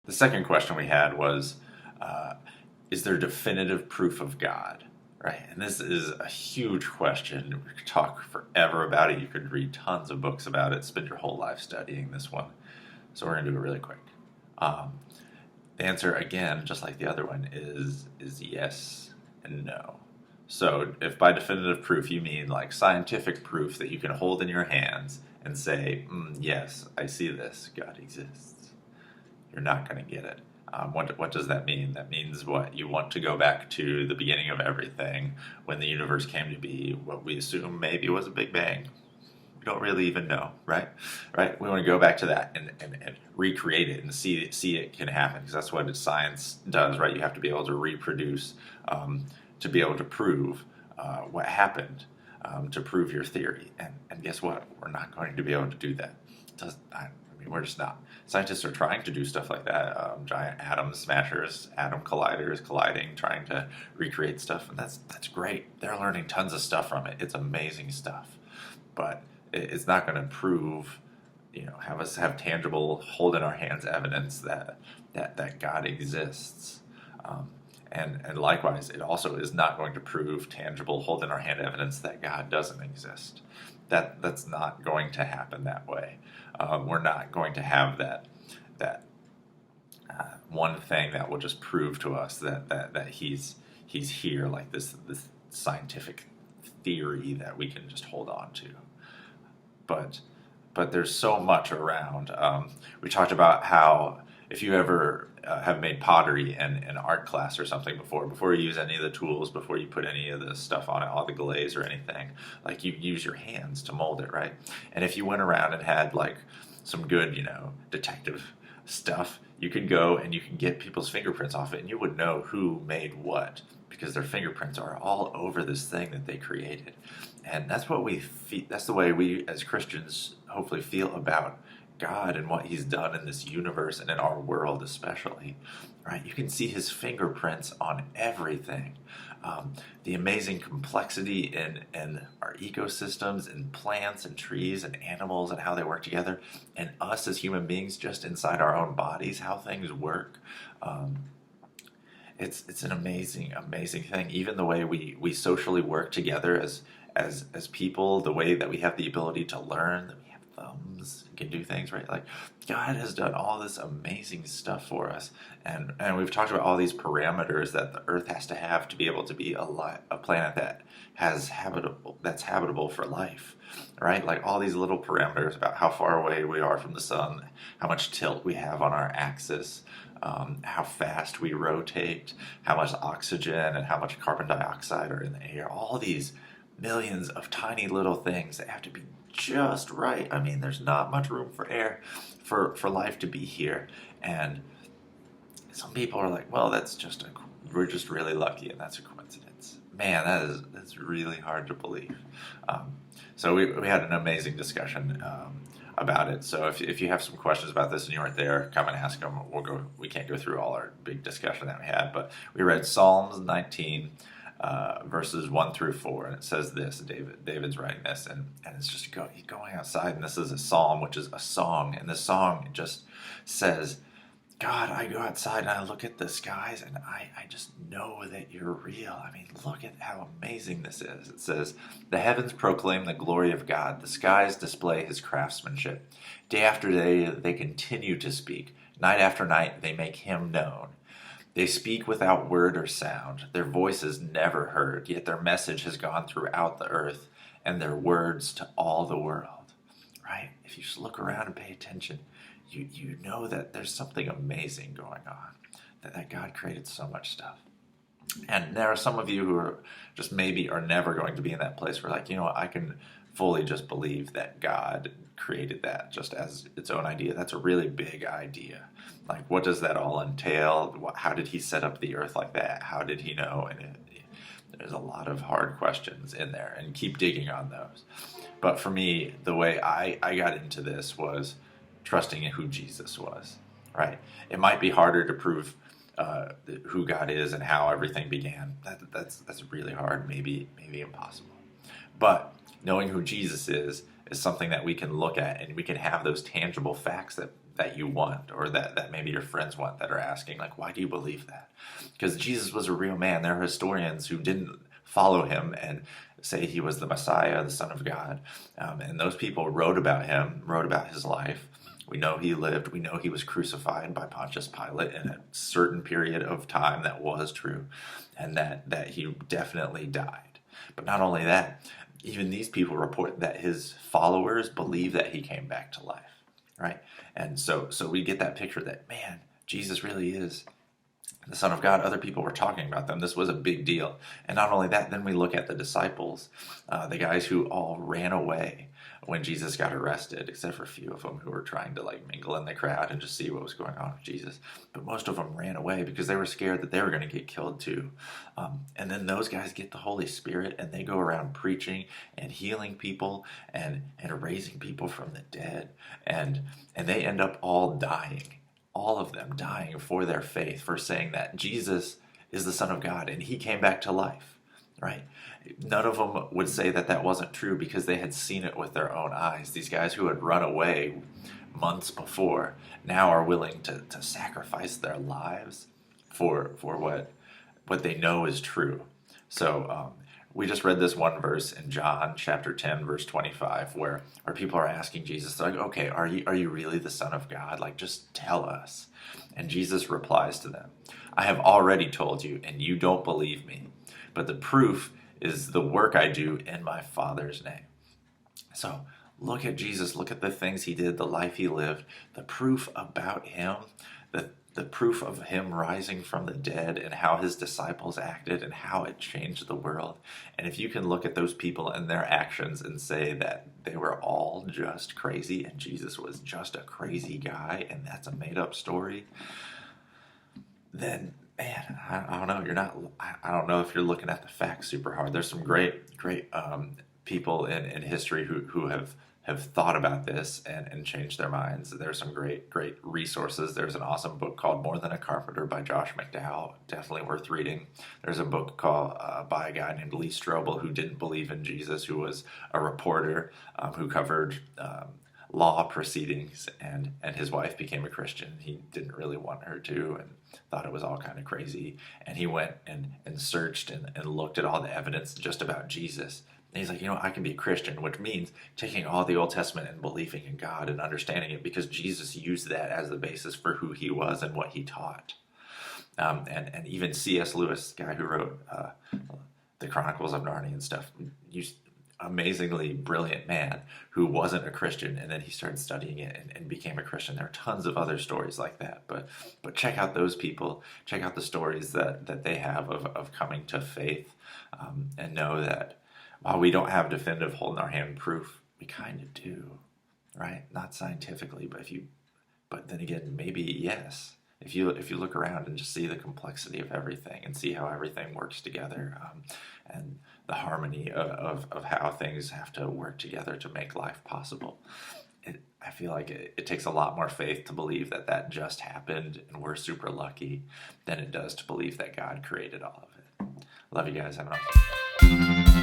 The second question we had was, is there definitive proof of God? Right? And this is a huge question. We could talk forever about it. You could read tons of books about it, spend your whole life studying this one. So we're going to do it really quick. The answer, again, just like the other one, is yes and no. So if by definitive proof you mean like scientific proof that you can hold in your hands and say, yes, I see this, God exists, you're not going to get it. What does that mean? That means what? You want to go back to the beginning of everything, when the universe came to be, what we assume maybe was a Big Bang. We don't really even know, right? Right? We want to go back to that and recreate it and see it can happen, because that's what science does, right? You have to be able to reproduce, to be able to prove what happened, to prove your theory. And guess what? We're not going to be able to do that. We're just not. Scientists are trying to do stuff like that. Giant atom smashers, atom colliders colliding, trying to recreate stuff, and that's great. They're learning tons of stuff from it. It's amazing stuff, but it's not going to prove, have us have tangible, hold in our hands evidence that God exists. And likewise, it also is not going to prove tangible, hold in our hand evidence that God doesn't exist. That's not going to happen that way. We're not going to have that one thing that will just prove to us that he's here, like this scientific theory that we can just hold on to. But there's so much around. We talked about how if you ever have made pottery in art class or something before you use any of the tools, before you put any of the stuff on it, all the glaze or anything, like you use your hands to mold it, right? And if you went around and had like some good, detective stuff, you could go and you could get people's fingerprints off it, and you would know who made what, because their fingerprints are all over this thing that they created. And that's what that's the way we as Christians hopefully feel about God and what he's done in this universe and in our world especially, right? You can see his fingerprints on everything. The amazing complexity in our ecosystems and plants and trees and animals and how they work together, and us as human beings just inside our own bodies, how things work. It's an amazing thing. Even the way we socially work together as people, the way that we have the ability to learn, that we have thumbs, can do things, right? Like God has done all this amazing stuff for us, and we've talked about all these parameters that the Earth has to have to be able to be a planet that's habitable for life, right? Like all these little parameters about how far away we are from the sun, how much tilt we have on our axis, how fast we rotate, how much oxygen and how much carbon dioxide are in the air. All these millions of tiny little things that have to be just right. I mean, there's not much room for air for life to be here. And some people are like, well, we're just really lucky, and that's a coincidence. Man, that's really hard to believe. So we had an amazing discussion about it. So if you have some questions about this and you weren't there, come and ask them. We can't go through all our big discussion that we had, but we read Psalms 19, verses 1 through 4, and it says this. David's writing this, and it's just going outside, and this is a psalm, which is a song, and this song just says, God, I go outside and I look at the skies and I just know that you're real. I mean, look at how amazing this is. It says, the heavens proclaim the glory of God. The skies display his craftsmanship. Day after day, they continue to speak. Night after night, they make him known. They speak without word or sound. Their voice is never heard, yet their message has gone throughout the earth and their words to all the world. Right? If you just look around and pay attention, you know that there's something amazing going on, that God created so much stuff. And there are some of you who are just maybe are never going to be in that place where like, I can fully just believe that God created that just as its own idea. That's a really big idea. Like, what does that all entail? How did he set up the earth like that? How did he know? And there's a lot of hard questions in there, and keep digging on those. But for me, the way I got into this was trusting in who Jesus was, right? It might be harder to prove who God is and how everything began. That's really hard, maybe impossible. But knowing who Jesus is something that we can look at, and we can have those tangible facts that you want, or that maybe your friends want, that are asking, like, why do you believe that? Because Jesus was a real man. There are historians who didn't follow him and say he was the Messiah, the Son of God. And those people wrote about him, wrote about his life. We know he lived. We know he was crucified by Pontius Pilate in a certain period of time that was true, and that he definitely died. But not only that, even these people report that his followers believe that he came back to life, right? And so we get that picture that, man, Jesus really is the Son of God. Other people were talking about them. This was a big deal. And not only that, then we look at the disciples, the guys who all ran away when Jesus got arrested, except for a few of them who were trying to like mingle in the crowd and just see what was going on with Jesus. But most of them ran away because they were scared that they were going to get killed too. And then those guys get the Holy Spirit, and they go around preaching and healing people and raising people from the dead. And they end up all dying. All of them dying for their faith, for saying that Jesus is the Son of God and he came back to life, right? None of them would say that that wasn't true because they had seen it with their own eyes. These guys who had run away months before now are willing to sacrifice their lives for what they know is true. So we just read this one verse in John chapter 10, verse 25, where people are asking Jesus, like, okay, are you really the Son of God? Like, just tell us. And Jesus replies to them, I have already told you, and you don't believe me. But the proof is the work I do in my Father's name. So look at Jesus. Look at the things he did, the life he lived, the proof about him, the proof of him rising from the dead, and how his disciples acted and how it changed the world. And if you can look at those people and their actions and say that they were all just crazy and Jesus was just a crazy guy and that's a made-up story, then, man, I don't know. I don't know if you're looking at the facts super hard. There's some great people in history who have thought about this and changed their minds. There's some great resources. There's an awesome book called More Than a Carpenter by Josh McDowell, definitely worth reading. There's a book called by a guy named Lee Strobel, who didn't believe in Jesus, who was a reporter who covered law proceedings, and his wife became a Christian. He didn't really want her to and thought it was all kind of crazy. And he went and searched and looked at all the evidence just about Jesus. And he's like, I can be a Christian, which means taking all the Old Testament and believing in God and understanding it, because Jesus used that as the basis for who he was and what he taught. And even C.S. Lewis, guy who wrote the Chronicles of Narnia and stuff, amazingly brilliant man who wasn't a Christian, and then he started studying it and became a Christian. There are tons of other stories like that, but check out those people, check out the stories that they have of coming to faith, and know that while we don't have definitive hold in our hand proof, we kind of do, right? Not scientifically, but then again, maybe yes. If you look around and just see the complexity of everything and see how everything works together, and the harmony of how things have to work together to make life possible, I feel like it takes a lot more faith to believe that just happened and we're super lucky than it does to believe that God created all of it. Love you guys. Have an awesome